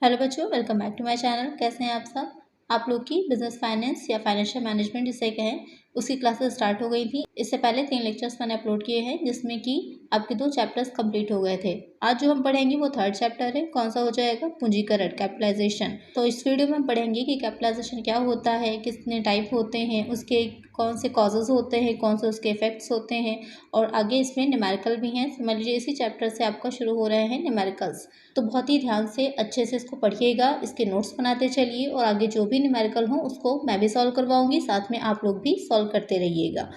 Hello बच्चों, welcome back to my channel. कैसे हैं आप सब। आप लोग की बिजनेस फाइनेंस या फाइनेंशियल मैनेजमेंट जिसे कहें उसकी क्लासेस स्टार्ट हो गई थी। इससे पहले 3 लेक्चर्स मैंने अपलोड किए हैं जिसमें कि आपके 2 चैप्टर्स कंप्लीट हो गए थे। आज जो हम पढ़ेंगे वो 3rd चैप्टर है। कौन सा हो जाएगा? पूंजीकरण, कैपिटलाइजेशन। तो इस वीडियो में हम पढ़ेंगे कि कैपिटलाइजेशन क्या होता है, कितने टाइप होते हैं, उसके कौन से कॉजेज होते हैं, कौन से उसके इफेक्ट्स होते हैं, और आगे इसमें न्यूमेरिकल भी हैं। समझ लीजिए इसी चैप्टर से आपका शुरू हो रहे हैं न्यूमेरिकल्स। तो बहुत ही ध्यान से अच्छे से इसको पढ़िएगा, इसके नोट्स बनाते चलिए और आगे जो भी न्यूमेरिकल हो उसको मैं भी सॉल्व करवाऊंगी, साथ में आप लोग भी सॉल्व करते रहिएगा।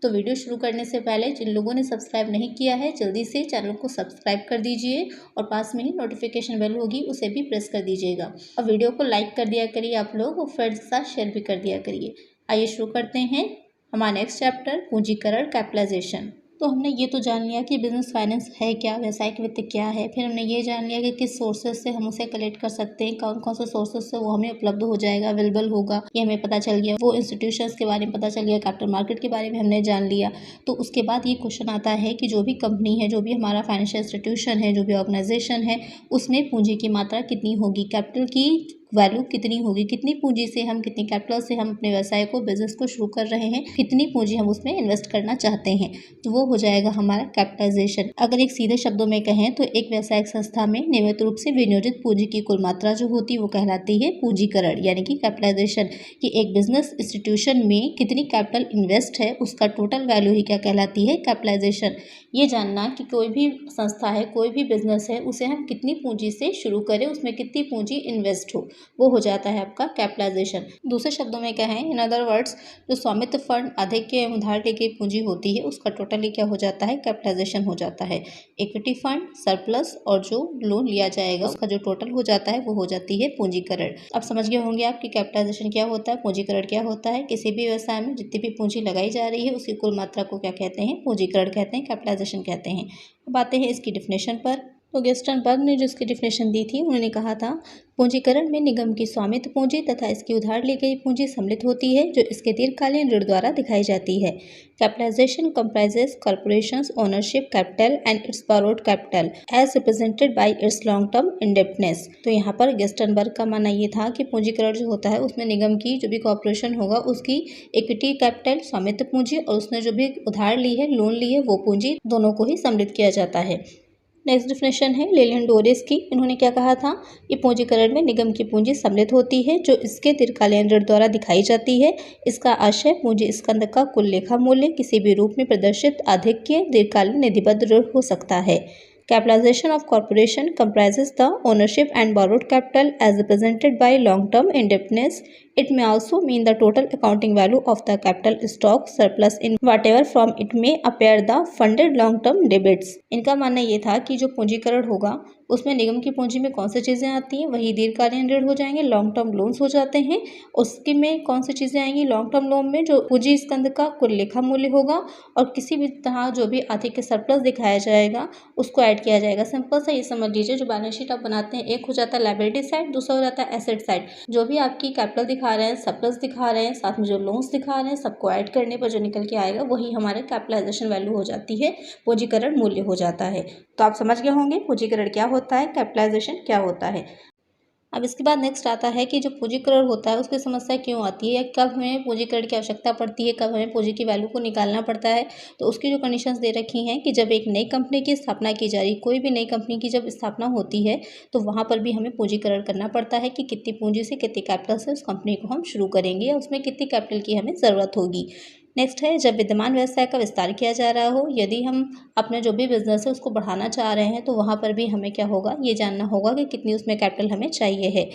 तो वीडियो शुरू करने से पहले जिन लोगों ने सब्सक्राइब नहीं किया है जल्दी से चैनल को सब्सक्राइब कर दीजिए और पास में ही नोटिफिकेशन बेल होगी उसे भी प्रेस कर दीजिएगा। और वीडियो को लाइक कर दिया करिए आप लोग और फ्रेंड्स के साथ शेयर भी कर दिया करिए। आइए शुरू करते हैं हमारा नेक्स्ट चैप्टर, पूंजीकरण, कैपिटलाइजेशन। तो हमने ये तो जान लिया कि बिजनेस फाइनेंस है क्या, व्यावसायिक वित्त क्या है। फिर हमने ये जान लिया कि किस सोर्सेज से हम उसे कलेक्ट कर सकते हैं, कौन कौन से सोर्सेज से वो हमें उपलब्ध हो जाएगा, अवेलेबल होगा, ये हमें पता चल गया। वो इंस्टीट्यूशंस के बारे में पता चल गया, कैपिटल मार्केट के बारे में हमने जान लिया। तो उसके बाद ये क्वेश्चन आता है कि जो भी कंपनी है, जो भी हमारा फाइनेंशियल इंस्टीट्यूशन है, जो भी ऑर्गेनाइजेशन है, उसमें पूंजी की मात्रा कितनी होगी, कैपिटल की वैल्यू कितनी होगी, कितनी पूंजी से हम, कितनी कैपिटल से हम अपने व्यवसाय को, बिजनेस को शुरू कर रहे हैं, कितनी पूंजी हम उसमें इन्वेस्ट करना चाहते हैं। तो वो हो जाएगा हमारा कैपिटलाइजेशन। अगर एक सीधे शब्दों में कहें तो एक व्यावसायिक संस्था में नियमित रूप से विनियोजित पूंजी की कुल मात्रा जो होती है वो कहलाती है पूंजीकरण यानी कि कैपिटलाइजेशन। कि एक बिजनेस इंस्टीट्यूशन में कितनी कैपिटल इन्वेस्ट है उसका टोटल वैल्यू ही क्या कहलाती है? कैपिटलाइजेशन। ये जानना कि कोई भी संस्था है, कोई भी बिजनेस है, उसे हम कितनी पूंजी से शुरू करें, उसमें कितनी पूंजी इन्वेस्ट हो, वो हो जाता है आपका कैपिटलाइजेशन। दूसरे शब्दों में कहें, इन अदर वर्ड्स, जो स्वामित्व फंड, आधिक्य एवं उधार ली गई पूंजी होती है उसका टोटली क्या हो जाता है? कैपिटलाइजेशन हो जाता है। इक्विटी फंड, सरप्लस और जो लोन लिया जाएगा उसका जो टोटल हो जाता है वो हो जाती है पूंजीकरण। अब समझ गए होंगे आप कि कैपिटलाइजेशन क्या होता है, पूंजीकरण क्या होता है। किसी भी व्यवसाय में जितनी भी पूंजी लगाई जा रही है उसकी कुल मात्रा को क्या कहते हैं? पूंजीकरण कहते हैं, कैपिटलाइजेशन कहते हैं। अब आते हैं इसकी डिफिनेशन पर। तो गेस्टनबर्ग ने जो इसकी डिफिनेशन दी थी उन्होंने कहा था, पूंजीकरण में निगम की स्वामित्व पूंजी तथा इसकी उधार ली गई पूंजी सम्मिलित होती है जो इसके दीर्घकालीन ऋण द्वारा दिखाई जाती है। Capitalisation comprises corporations ownership capital and its borrowed capital as represented by its long term indebtedness। तो यहाँ पर गेस्टनबर्ग का मानना ये था कि पूंजीकरण जो होता है उसमें निगम की जो भी कॉर्पोरेशन होगा उसकी इक्विटी कैपिटल, स्वामित्व पूंजी और उसने जो भी उधार ली है, लोन ली है, वो पूंजी दोनों को ही सम्मिलित किया जाता है। नेक्स्ट डिफिनेशन है लेलैंड डोरेस की। इन्होंने क्या कहा था? ये पूंजीकरण में निगम की पूंजी सम्मिलित होती है जो इसके दीर्घकालीन ऋण द्वारा दिखाई जाती है। इसका आशय पूंजी स्कंद का कुल लेखा मूल्य किसी भी रूप में प्रदर्शित आधिक्य दीर्घकालीन निधिबद्ध ऋण हो सकता है। Capitalization of corporation comprises the ownership and borrowed capital as represented by long-term indebtedness. It may also mean the total accounting value of the capital stock surplus in whatever form it may appear the funded long-term debits। इनका मानना ये था कि जो पूंजीकरण होगा उसमें निगम की पूंजी में कौन सी चीज़ें आती हैं? वही दीर्घकालीन ऋण हो जाएंगे, लॉन्ग टर्म लोन्स हो जाते हैं। उसके में कौन सी चीज़ें आएंगी? लॉन्ग टर्म लोन में जो पूंजी स्कंद का कुल लेखा मूल्य होगा और किसी भी तरह जो भी आर्थिक सरप्लस दिखाया जाएगा उसको ऐड किया जाएगा। सिंपल सा ये समझ लीजिए, जो बैलेंस शीट आप बनाते हैं एक हो जाता है लायबिलिटी साइड, दूसरा हो जाता है एसेट साइड। जो भी आपकी कैपिटल दिखा रहे हैं, सरप्लस दिखा रहे हैं, साथ में जो लोन्स दिखा रहे हैं, सबको ऐड करने पर जो निकल के आएगा वही हमारे कैपिटलाइजेशन वैल्यू हो जाती है, पूंजीकरण मूल्य हो जाता है। तो आप समझ गए होंगे पूंजीकरण क्या होता है, कैपिटलाइजेशन क्या होता है। अब इसके बाद नेक्स्ट आता है कि जो पूंजीकरण होता है उसकी समस्या क्यों आती है, कब हमें पूंजीकरण की आवश्यकता पड़ती है, कब हमें पूंजी की वैल्यू को निकालना पड़ता है। तो उसकी जो कंडीशंस दे रखी हैं कि जब एक नई कंपनी की स्थापना की जा रही, कोई भी नई कंपनी की जब स्थापना होती है तो वहाँ पर भी हमें पूंजीकरण करना पड़ता है कि कितनी पूंजी से, कितनी कैपिटल से उस कंपनी को हम शुरू करेंगे या उसमें कितनी कैपिटल की हमें ज़रूरत होगी। नेक्स्ट है जब विद्यमान व्यवसाय का विस्तार किया जा रहा हो, यदि हम अपने जो भी बिजनेस है उसको बढ़ाना चाह रहे हैं तो वहाँ पर भी हमें क्या होगा, ये जानना होगा कि कितनी उसमें कैपिटल हमें चाहिए है।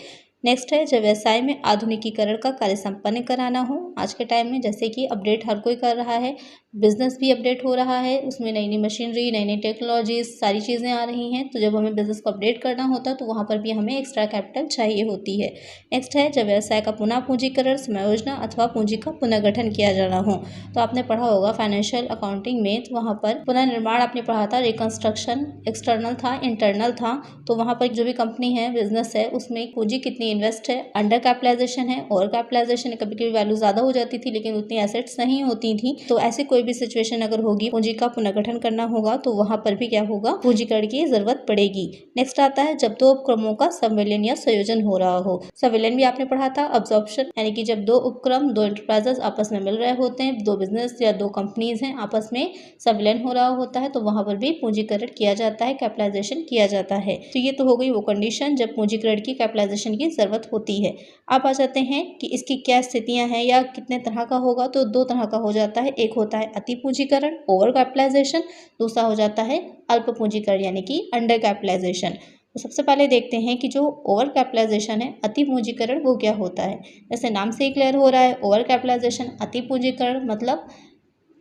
नेक्स्ट है जब व्यवसाय में आधुनिकीकरण का कार्य संपन्न कराना हो। आज के टाइम में जैसे कि अपडेट हर कोई कर रहा है, बिजनेस भी अपडेट हो रहा है, उसमें नई नई मशीनरी, नई नई टेक्नोलॉजीज, सारी चीज़ें आ रही हैं। तो जब हमें बिजनेस को अपडेट करना होता है तो वहाँ पर भी हमें एक्स्ट्रा कैपिटल चाहिए होती है। नेक्स्ट है जब व्यवसाय का पुनः पूंजीकरण, समायोजना अथवा पूंजी का पुनर्गठन किया जाना हो। तो आपने पढ़ा होगा फाइनेंशियल अकाउंटिंग में, तो वहाँ पर पुनर्निर्माण आपने पढ़ा था, रिकंस्ट्रक्शन एक्सटर्नल था, इंटरनल था। तो वहाँ पर जो भी कंपनी है, बिजनेस है, उसमें पूंजी कितनी इन्वेस्ट है, अंडर कैपिटलाइजेशन है, ओवर कैपिटलाइजेशन है, कभी कभी वैल्यू ज़्यादा हो जाती थी लेकिन उतनी एसेट्स नहीं होती थी। तो ऐसी कोई भी सिचुएशन अगर होगी, पूंजी का पुनर्गठन करना होगा तो वहाँ पर भी क्या होगा, पूंजीकरण की जरूरत पड़ेगी। नेक्स्ट आता है जब दो उपक्रमों का संविलियन या संयोजन हो रहा हो। संविलियन भी आपने पढ़ा था, अब्जॉर्प्शन, यानी कि जब दो उपक्रम, दो एंटरप्राइजेस आपस में मिल रहे होते हैं, दो बिजनेस या दो कंपनीज हैं, आपस में संविलियन हो रहा होता है तो वहां पर भी पूंजीकरण किया जाता है, कैपिटलाइजेशन किया जाता है। तो ये तो हो गई वो कंडीशन जब पूंजीकरण की, कैपिटलाइजेशन की जरूरत होती है। आप आ जाते हैं कि इसकी क्या स्थितियां हैं या कितने तरह का होगा, तो दो तरह का हो जाता है। एक होता है अति पूंजीकरण, ओवर कैपिटलाइजेशन, दूसरा हो जाता है अल्प पूंजीकरण यानी कि अंडर कैपिटलाइजेशन। तो सबसे पहले देखते हैं कि जो ओवर कैपिटलाइजेशन है, अति पूंजीकरण, वो क्या होता है। जैसे नाम से ही क्लियर हो रहा है, ओवर कैपिटलाइजेशन, अति पूंजीकरण मतलब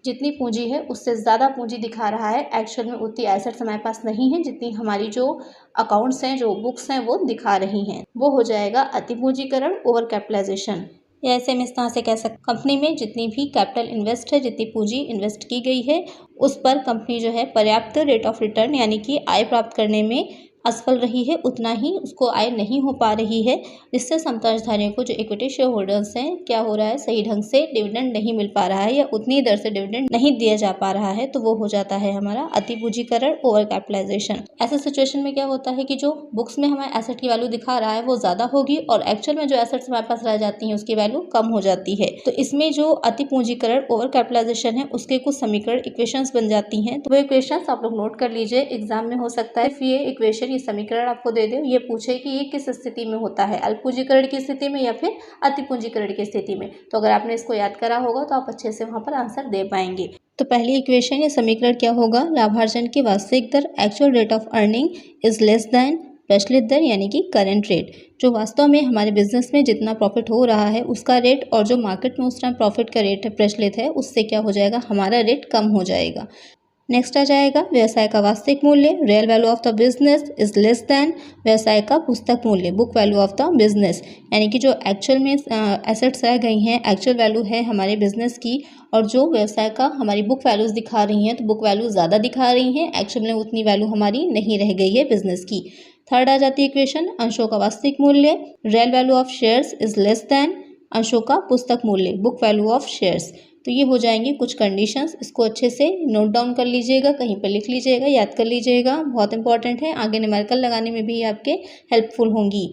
जितनी पूंजी है उससे ज़्यादा पूंजी दिखा रहा है, एक्चुअल में उतनी एसेट्स हमारे पास नहीं है जितनी हमारी जो अकाउंट्स हैं, जो बुक्स हैं वो दिखा रही हैं, वो हो जाएगा अति पूंजीकरण, ओवर कैपिटलाइजेशन। या ऐसे में इस तरह से कह सकते, कंपनी में जितनी भी कैपिटल इन्वेस्ट है, जितनी पूंजी इन्वेस्ट की गई है, उस पर कंपनी जो है पर्याप्त रेट ऑफ रिटर्न यानी कि आय प्राप्त करने में असफल रही है, उतना ही उसको आय नहीं हो पा रही है, जिससे समझदारियों को, जो इक्विटी शेयर होल्डर्स हैं, क्या हो रहा है, सही ढंग से डिविडेंड नहीं मिल पा रहा है या उतनी दर से डिविडेंड नहीं दिया जा पा रहा है, तो वो हो जाता है हमारा अति पूंजीकरण, ओवर कैपिटलाइजेशन। ऐसे सिचुएशन में क्या होता है कि जो बुक्स में हमारे एसेट की वैल्यू दिखा रहा है वो ज्यादा होगी और एक्चुअल में जो एसेट्स हमारे पास रह जाती हैं उसकी वैल्यू कम हो जाती है। तो इसमें जो अति पूंजीकरण, ओवर कैपिटलाइजेशन है, उसके कुछ समीकरण, इक्वेशंस बन जाती हैं। तो वो इक्वेशंस आप लोग नोट कर लीजिए, एग्जाम में हो सकता है ये इक्वेशन, ये समीकरण आपको दे दे, ये पूछे कि ये किस स्थिति में होता है, अल्प पूंजीकरण की स्थिति में या फिर अति पूंजीकरण की स्थिति में। तो अगर आपने इसको याद करा होगा तो आप अच्छे से वहां पर आंसर दे पाएंगे। तो पहली इक्वेशन या समीकरण क्या होगा, लाभार्जन की वास्तविक दर, actual rate of earning is less than प्रचलित दर यानी कि करंट रेट। जो वास्तव में हमारे बिजनेस में जितना प्रॉफिट हो रहा है उसका रेट और जो मार्केट में उस टाइम प्रॉफिट का रेट प्रचलित है, उससे क्या हो जाएगा, हमारा रेट कम हो जाएगा। नेक्स्ट आ जाएगा व्यवसाय का वास्तविक मूल्य, real value of the business is less then व्यवसाय का पुस्तक मूल्य, book value of the business, यानी कि जो एक्चुअल में एसेट्स रह गई हैं, एक्चुअल वैल्यू है हमारे बिजनेस की, और जो व्यवसाय का हमारी बुक वैल्यूज दिखा रही हैं, तो बुक वैल्यू ज़्यादा दिखा रही हैं, एक्चुअल में उतनी वैल्यू हमारी नहीं रह गई है बिजनेस की। थर्ड आ जाती है इक्वेशन, अंशों का वास्तविक मूल्य, real value of shares is less then अंशों का पुस्तक मूल्य, बुक वैल्यू ऑफ शेयर्स। तो ये हो जाएंगी कुछ कंडीशंस, इसको अच्छे से नोट डाउन कर लीजिएगा, कहीं पर लिख लीजिएगा, याद कर लीजिएगा, बहुत इंपॉर्टेंट है, आगे न्यूमेरिकल लगाने में भी आपके हेल्पफुल होंगी।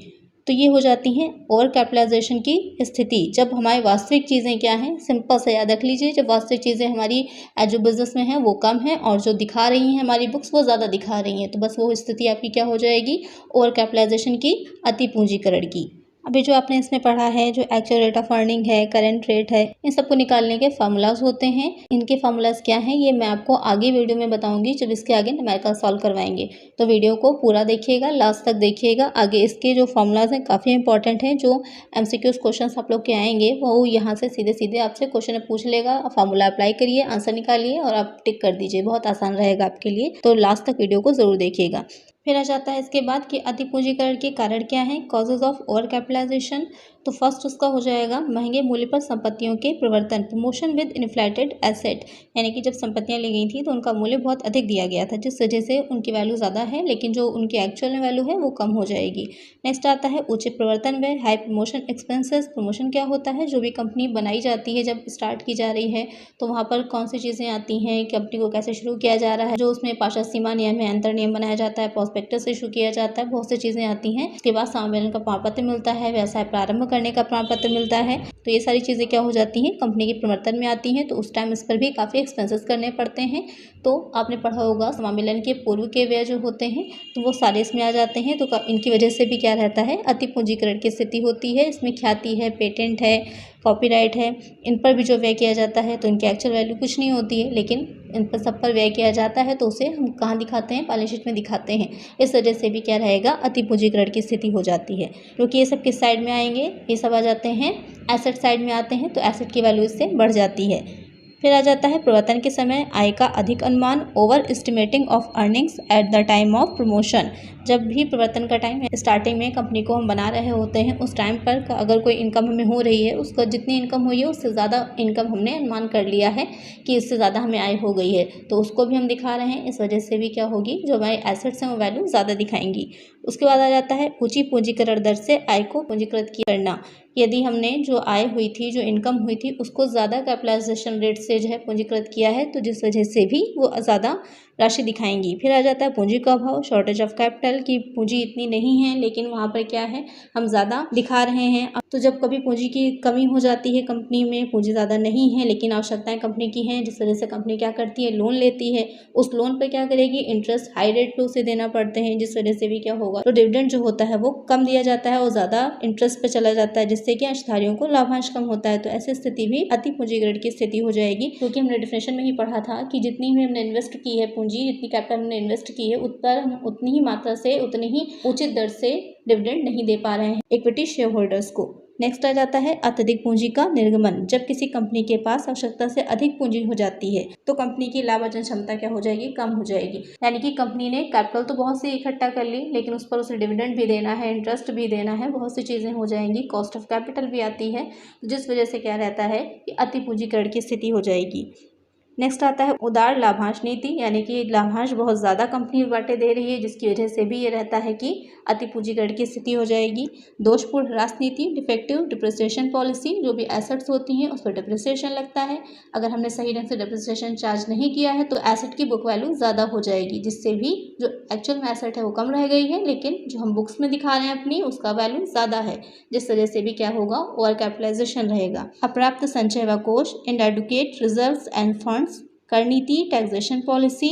तो ये हो जाती हैं ओवर कैपिटलाइजेशन की स्थिति, जब हमारी वास्तविक चीज़ें क्या हैं, सिंपल से याद रख लीजिए, जब वास्तविक चीज़ें हमारी जो बिजनेस में हैं वो कम है और जो दिखा रही हैं हमारी बुक्स वो ज़्यादा दिखा रही हैं, तो बस वो स्थिति आपकी क्या हो जाएगी, ओवर कैपिटलाइजेशन की, अति पूंजीकरण की। अभी जो आपने इसमें पढ़ा है, जो एक्चुअल रेट ऑफ अर्निंग है, करंट रेट है, इन सबको निकालने के फार्मूलाज होते हैं। इनके फार्मूलाज क्या हैं ये मैं आपको आगे वीडियो में बताऊंगी, जब इसके आगे न्यूमेरिकल सॉल्व करवाएंगे। तो वीडियो को पूरा देखिएगा, लास्ट तक देखिएगा, आगे इसके जो फार्मूलाज हैं काफ़ी इंपॉर्टेंट हैं। जो MCQ क्वेश्चन आप लोग के आएंगे वो यहाँ से सीधे सीधे आपसे क्वेश्चन पूछ लेगा, फार्मूला अप्लाई करिए, आंसर निकालिए और आप टिक कर दीजिए, बहुत आसान रहेगा आपके लिए। तो लास्ट तक वीडियो को जरूर देखिएगा। फिर आ जाता है इसके बाद कि अति पूंजीकरण के कारण क्या हैं, कॉजेज ऑफ ओवर कैपिटलाइजेशन। तो फर्स्ट उसका हो जाएगा महंगे मूल्य पर संपत्तियों के प्रवर्तन, प्रमोशन विद इन्फ्लेटेड एसेट, यानी कि जब संपत्तियां ली गई थी तो उनका मूल्य बहुत अधिक दिया गया था, जिस वजह से उनकी वैल्यू ज़्यादा है लेकिन जो उनकी एक्चुअल में वैल्यू है वो कम हो जाएगी। नेक्स्ट आता है उचित प्रवर्तन व्यय, हाई प्रमोशन एक्सपेंसेस। प्रमोशन क्या होता है, जो भी कंपनी बनाई जाती है, जब स्टार्ट की जा रही है तो वहाँ पर कौन सी चीज़ें आती हैं, कंपनी को कैसे शुरू किया जा रहा है, जो उसमें पार्षद सीमा नियम है, अंतर नियम बनाया जाता है, प्रोस्पेक्टस इशू किया जाता है, बहुत सी चीज़ें आती हैं। उसके बाद सम्मेलन का प्रमाण पत्र मिलता है, व्यवसाय प्रारंभ करने का प्रमाण पत्र मिलता है। तो ये सारी चीज़ें क्या हो जाती हैं, कंपनी के प्रवर्तन में आती हैं, तो उस टाइम इस पर भी काफ़ी एक्सपेंसेस करने पड़ते हैं। तो आपने पढ़ा होगा सम्मेलन के पूर्व के व्यय जो होते हैं तो वो सारे इसमें आ जाते हैं। तो इनकी वजह से भी क्या रहता है, अति पूंजीकरण की स्थिति होती है। इसमें ख्याति है, पेटेंट है, कॉपीराइट है, इन पर भी जो व्यय किया जाता है तो इनकी एक्चुअल वैल्यू कुछ नहीं होती है, लेकिन इन पर सब पर व्यय किया जाता है, तो उसे हम कहाँ दिखाते हैं, बैलेंस शीट में दिखाते हैं। इस वजह से भी क्या रहेगा, अति पूंजीकरण की स्थिति हो जाती है। क्योंकि ये सब किस साइड में आएंगे, ये सब आ जाते हैं एसेट साइड में आते हैं, तो एसेट की वैल्यू इससे बढ़ जाती है। फिर आ जाता है प्रवर्तन के समय आय का अधिक अनुमान, over estimating of earnings at the time of promotion. जब भी प्रवर्तन का टाइम है, स्टार्टिंग में कंपनी को हम बना रहे होते हैं, उस टाइम पर अगर कोई इनकम हमें हो रही है, उसको जितनी इनकम हुई है उससे ज़्यादा इनकम हमने अनुमान कर लिया है कि इससे ज़्यादा हमें आय हो गई है, तो उसको भी हम दिखा रहे हैं। इस वजह से भी क्या होगी, जो हमारे एसेट्स हैं वो वैल्यू ज़्यादा दिखाएंगी। उसके बाद आ जाता है ऊंची पूंजीकरण दर से आय को पूंजीकृत करना। यदि हमने जो आय हुई थी, जो इनकम हुई थी, उसको ज़्यादा कैपिटलाइजेशन रेट से जो है पूंजीकृत किया है, तो जिस वजह से भी वो ज़्यादा राशि दिखाएंगी। फिर आ जाता है पूंजी का अभाव, शॉर्टेज ऑफ कैपिटल, की पूंजी इतनी नहीं है लेकिन वहाँ पर क्या है, हम ज़्यादा दिखा रहे हैं। तो जब कभी पूंजी की कमी हो जाती है, कंपनी में पूंजी ज़्यादा नहीं है लेकिन आवश्यकताएं कंपनी की हैं, जिस वजह से कंपनी क्या करती है, लोन लेती है। उस लोन पर क्या करेगी, इंटरेस्ट हाई रेट पे उसे देना पड़ते हैं, जिस वजह से भी क्या होगा, तो डिविडेंड जो होता है वो कम दिया जाता है और ज़्यादा इंटरेस्ट पे चला जाता है, जिससे कि अंशधारियों को लाभांश कम होता है। तो ऐसी स्थिति भी अति पूंजीकरण की स्थिति हो जाएगी, क्योंकि हमने डिफिनेशन में ही पढ़ा था कि जितनी भी हमने इन्वेस्ट की है पूंजी, जितनी कैपिटल हमने इन्वेस्ट की है, उस पर हम उतनी ही मात्रा से, उतनी ही उचित दर से डिविडेंड नहीं दे पा रहे हैं इक्विटी शेयर होल्डर्स को। नेक्स्ट आ जाता है अत्यधिक पूंजी का निर्गमन। जब किसी कंपनी के पास आवश्यकता से अधिक पूंजी हो जाती है तो कंपनी की लाभ अर्जन क्षमता क्या हो जाएगी, कम हो जाएगी। यानी कि कंपनी ने कैपिटल तो बहुत सी इकट्ठा कर ली, लेकिन उस पर उसे डिविडेंड भी देना है, इंटरेस्ट भी देना है, बहुत सी चीजें हो जाएंगी, कॉस्ट ऑफ कैपिटल भी आती है, जिस वजह से क्या रहता है कि अति पूंजीकरण की स्थिति हो जाएगी। नेक्स्ट आता है उदार लाभांश नीति, यानी कि लाभांश बहुत ज़्यादा कंपनी बांटे दे रही है, जिसकी वजह से भी ये रहता है कि अति पूंजीकरण की स्थिति हो जाएगी। दोषपूर्ण ह्रास नीति, डिफेक्टिव डिप्रिसिएशन पॉलिसी, जो भी एसेट्स होती हैं उस पर डिप्रिसिएशन लगता है। अगर हमने सही ढंग से डिप्रिसिएशन चार्ज नहीं किया है तो एसेट की बुक वैल्यू ज़्यादा हो जाएगी, जिससे भी जो एक्चुअल में एसेट है वो कम रह गई है, लेकिन जो हम बुक्स में दिखा रहे हैं अपनी, उसका वैल्यू ज़्यादा है, जिस वजह से भी क्या होगा, ओवर कैपिटलाइजेशन रहेगा। अपर्याप्त संचय व कोष, इनएडुकेट रिजर्व्स एंड फंड्स, कर नीति, टैक्सेशन पॉलिसी,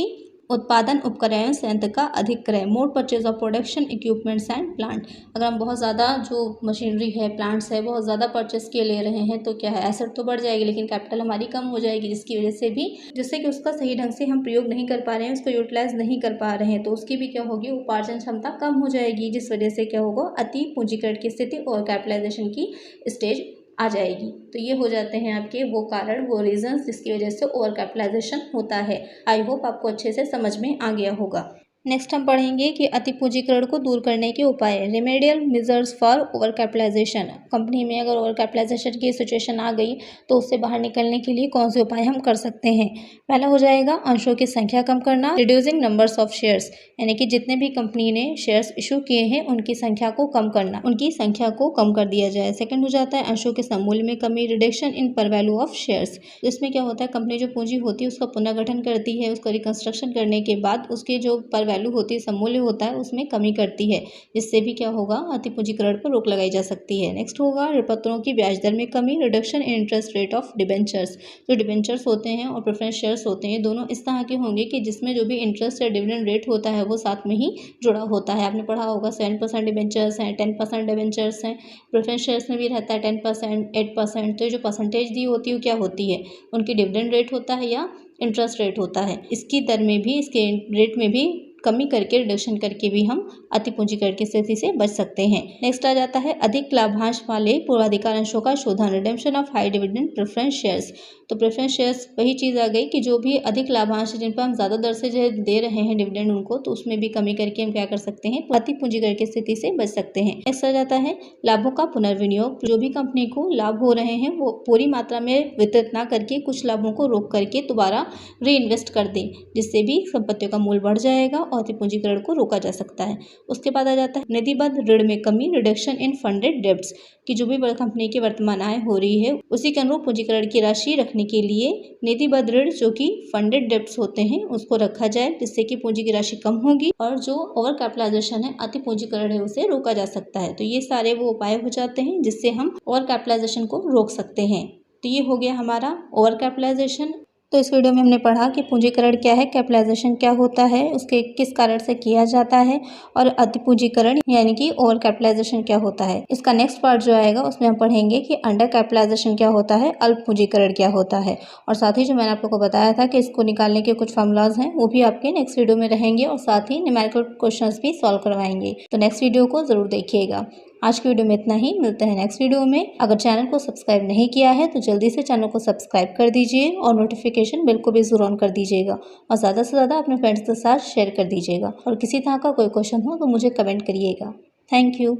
उत्पादन उपकरण संयंत्र का अधिक क्रय, more purchase of production equipments and plant. अगर हम बहुत ज़्यादा जो मशीनरी है, प्लांट्स है, बहुत ज़्यादा परचेज के ले रहे हैं तो क्या है, एसेट तो बढ़ जाएगी लेकिन कैपिटल हमारी कम हो जाएगी, जिसकी वजह से भी, जिससे कि उसका सही ढंग से हम प्रयोग नहीं कर पा रहे हैं, उसको यूटिलाइज नहीं कर पा रहे हैं, तो उसकी भी क्या होगी, उपार्जन क्षमता कम हो जाएगी, जिस वजह से क्या होगा, अति पूंजीकरण की स्थिति और कैपिटलाइजेशन की स्टेज आ जाएगी। तो ये हो जाते हैं आपके वो कारण, वो रीजंस जिसकी वजह से ओवर कैपिटलाइजेशन होता है। आई होप आपको अच्छे से समझ में आ गया होगा। नेक्स्ट हम पढ़ेंगे कि अति पूंजीकरण को दूर करने के उपाय, remedial measures for over capitalisation. Company में अगर ओवर कैपिटलाइजेशन की सिचुएशन आ गई तो उससे बाहर निकलने के लिए कौन से उपाय हम कर सकते हैं। पहला हो जाएगा अंशों की संख्या कम करना, रिड्यूसिंग नंबर्स ऑफ शेयर्स, यानी कि जितने भी कंपनी ने शेयर्स इशू किए हैं उनकी संख्या को कम करना, उनकी संख्या को कम कर दिया जाए। सेकंड हो जाता है अंशों के समूल्य में कमी, रिडक्शन इन पर वैल्यू ऑफ शेयर्स। इसमें क्या होता है, कंपनी जो पूंजी होती है उसका पुनर्गठन करती है, उसका रिकंस्ट्रक्शन करने के बाद उसके जो पर वैल्यू होती है, समूल्य होता है, उसमें कमी करती है, जिससे भी क्या होगा, अति पूंजीकरण पर रोक लगाई जा सकती है। नेक्स्ट होगा ऋणपत्रों की ब्याज दर में कमी, reduction in interest rate of debentures. जो डिबेंचर्स होते हैं और प्रेफरेंस शेयर्स होते हैं, दोनों इस तरह के होंगे कि जिसमें जो भी इंटरेस्ट या डिविडेंड रेट होता है वो साथ में ही जुड़ा होता है। आपने पढ़ा होगा 7% डिबेंचर्स हैं, 10% डिबेंचर्स हैं, प्रेफरेंस शेयर्स में भी रहता है 10%, 8%। तो ये जो परसेंटेज दी होती है क्या होती है, उनकी डिविडेंड रेट होता है या इंटरेस्ट रेट होता है। इसकी दर में भी, इसके रेट में भी कमी करके, रिडक्शन करके भी हम अति पूंजीकरण की स्थिति से बच सकते हैं। नेक्स्ट आ जाता है अधिक लाभांश वाले पूर्वाधिकार अंशों का शोधन, redemption of high dividend preference shares. तो प्रेफरेंस शेयर्स वही चीज़ आ गई कि जो भी अधिक लाभांश जिन पर हम ज़्यादा दर से जो दे रहे हैं डिविडेंड उनको, तो उसमें भी कमी करके हम क्या कर सकते हैं, अति पूंजीकरण की स्थिति से बच सकते हैं। नेक्स्ट आ जाता है लाभों का पुनर्विनियोग। जो भी कंपनी को लाभ हो रहे हैं वो पूरी मात्रा में वितरित ना करके कुछ लाभों को रोक करके दोबारा री इन्वेस्ट कर दें, जिससे भी संपत्तियों का मूल्य बढ़ जाएगा और अति पूंजीकरण को रोका जा सकता है। उसके बाद आ जाता है निधिबद्ध ऋण में कमी, रिडक्शन इन फंडेड डेब्ट्स, कि जो भी कंपनी की वर्तमान आय हो रही है उसी के अनुरूप पूंजीकरण की राशि रखने के लिए निधिबद्ध ऋण जो कि फंडेड डेब्ट्स होते हैं उसको रखा जाए, जिससे कि पूंजी की राशि कम होगी और जो ओवर कैपिटलाइजेशन है, अति पूंजीकरण है, उसे रोका जा सकता है। तो ये सारे वो उपाय हो जाते हैं जिससे हम ओवर कैपिटलाइजेशन को रोक सकते हैं। तो ये हो गया हमारा ओवर कैपिटलाइजेशन। तो इस वीडियो में हमने पढ़ा कि पूंजीकरण क्या है, कैपिटलाइजेशन क्या होता है, उसके किस कारण से किया जाता है, और अति पूंजीकरण यानी कि ओवर कैपिटलाइजेशन क्या होता है। इसका नेक्स्ट पार्ट जो आएगा उसमें हम पढ़ेंगे कि अंडर कैपिटलाइजेशन क्या होता है, अल्प पूंजीकरण क्या होता है, और साथ ही जो मैंने आप लोगों को बताया था कि इसको निकालने के कुछ फॉर्मूलाज हैं वो भी आपके नेक्स्ट वीडियो में रहेंगे, और साथ ही न्यूमेरिकल क्वेश्चंस भी सॉल्व करवाएंगे। तो नेक्स्ट वीडियो को जरूर देखिएगा। आज की वीडियो में इतना ही, मिलते हैं नेक्स्ट वीडियो में। अगर चैनल को सब्सक्राइब नहीं किया है तो जल्दी से चैनल को सब्सक्राइब कर दीजिए और नोटिफिकेशन बेल को भी जरूर ऑन कर दीजिएगा, और ज़्यादा से ज़्यादा अपने फ्रेंड्स के साथ शेयर कर दीजिएगा। और किसी तरह का कोई क्वेश्चन हो तो मुझे कमेंट करिएगा। Thank you.